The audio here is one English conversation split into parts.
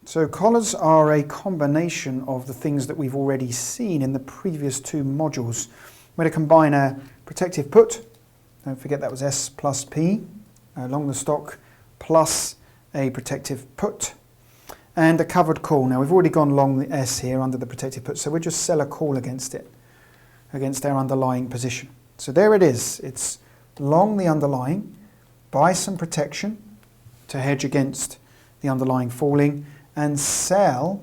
So collars are a combination of the things that we've already seen in the previous two modules. We're going to combine a protective put, don't forget that was S plus P, along the stock, plus a protective put, and a covered call. Now we've already gone long the S here under the protective put, so we'll just sell a call against it, against our underlying position. So there it is, it's long the underlying, buy some protection to hedge against the underlying falling, and sell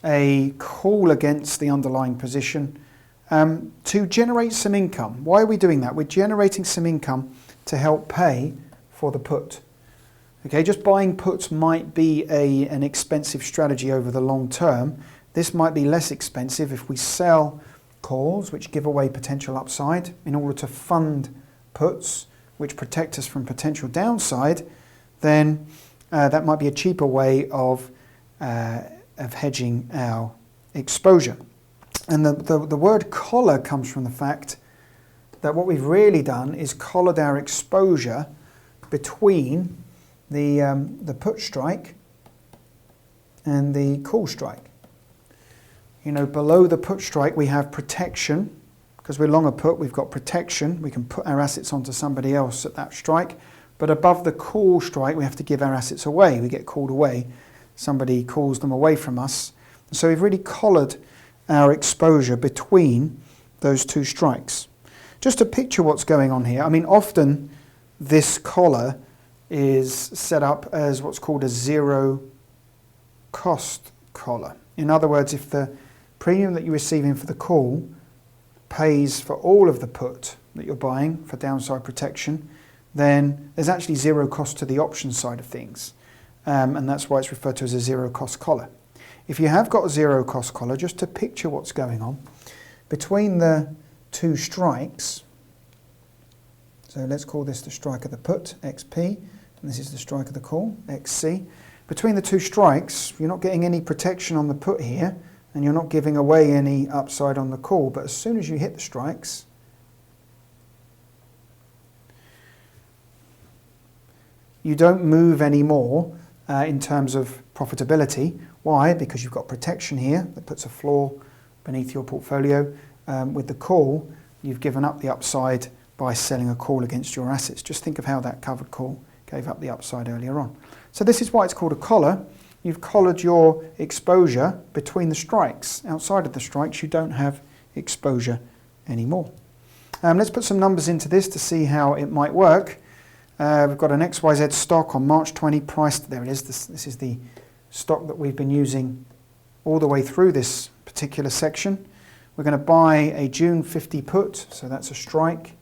a call against the underlying position to generate some income. Why are we doing that? We're generating some income to help pay for the put. Okay, just buying puts might be an expensive strategy over the long term. This might be less expensive if we sell calls, which give away potential upside, in order to fund puts, which protect us from potential downside. Then that might be a cheaper way of hedging our exposure. And the word collar comes from the fact that what we've really done is collared our exposure between the put strike and the call strike. You know, below the put strike we have protection. Because we're long a put, we've got protection. We can put our assets onto somebody else at that strike. But above the call strike, we have to give our assets away. We get called away. Somebody calls them away from us. So we've really collared our exposure between those two strikes. Just to picture what's going on here, I mean, often this collar is set up as what's called a zero cost collar. In other words, if the premium that you're receiving for the call pays for all of the put that you're buying for downside protection, then there's actually zero cost to the option side of things. And that's why it's referred to as a zero cost collar. If you have got a zero cost collar, just to picture what's going on, between the two strikes, so let's call this the strike of the put, XP, and this is the strike of the call, XC. Between the two strikes, you're not getting any protection on the put here, and you're not giving away any upside on the call, but as soon as you hit the strikes, you don't move anymore in terms of profitability. Why? Because you've got protection here that puts a floor beneath your portfolio. With the call, you've given up the upside by selling a call against your assets. Just think of how that covered call gave up the upside earlier on. So this is why it's called a collar. You've collared your exposure between the strikes. Outside of the strikes, you don't have exposure anymore. Let's put some numbers into this to see how it might work. We've got an XYZ stock on March 20 priced, there it is, this is the stock that we've been using all the way through this particular section. We're going to buy a June 50 put, so that's a strike.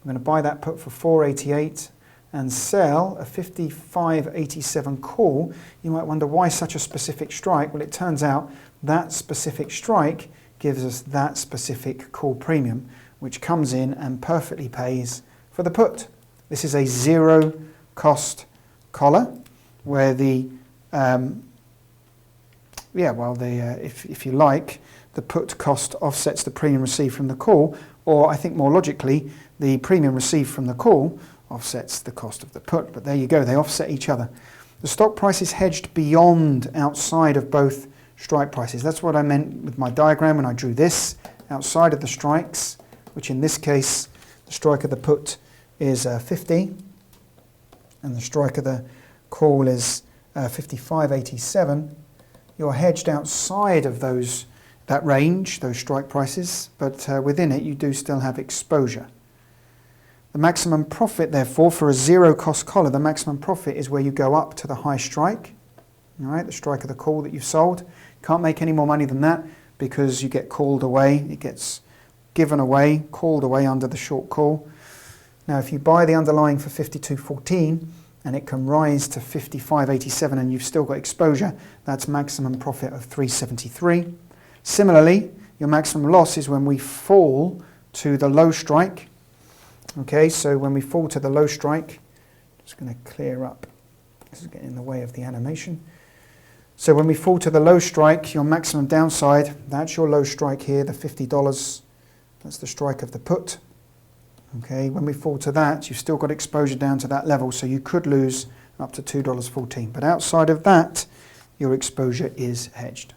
We're going to buy that put for 488 and sell a 55.87 call. You might wonder why such a specific strike. Well, it turns out that specific strike gives us that specific call premium, which comes in and perfectly pays for the put. This is a zero cost collar where the, if you like, the put cost offsets the premium received from the call, or I think more logically, the premium received from the call offsets the cost of the put. But there you go, they offset each other. The stock price is hedged beyond, outside of both strike prices. That's what I meant with my diagram when I drew this, outside of the strikes, which in this case, the strike of the put is 50, and the strike of the call is 55.87. You're hedged outside of that range, those strike prices, but within it you do still have exposure. The maximum profit, therefore, for a zero cost collar, the maximum profit is where you go up to the high strike, all right, the strike of the call that you've sold. You can't make any more money than that because you get called away. It gets given away, called away under the short call. Now, if you buy the underlying for 52.14 and it can rise to 55.87 and you've still got exposure, that's maximum profit of 373. Similarly, your maximum loss is when we fall to the low strike. Okay, so when we fall to the low strike, just going to clear up, this is getting in the way of the animation. So when we fall to the low strike, your maximum downside, that's your low strike here, the $50, that's the strike of the put. Okay, when we fall to that, you've still got exposure down to that level, so you could lose up to $2.14. But outside of that, your exposure is hedged.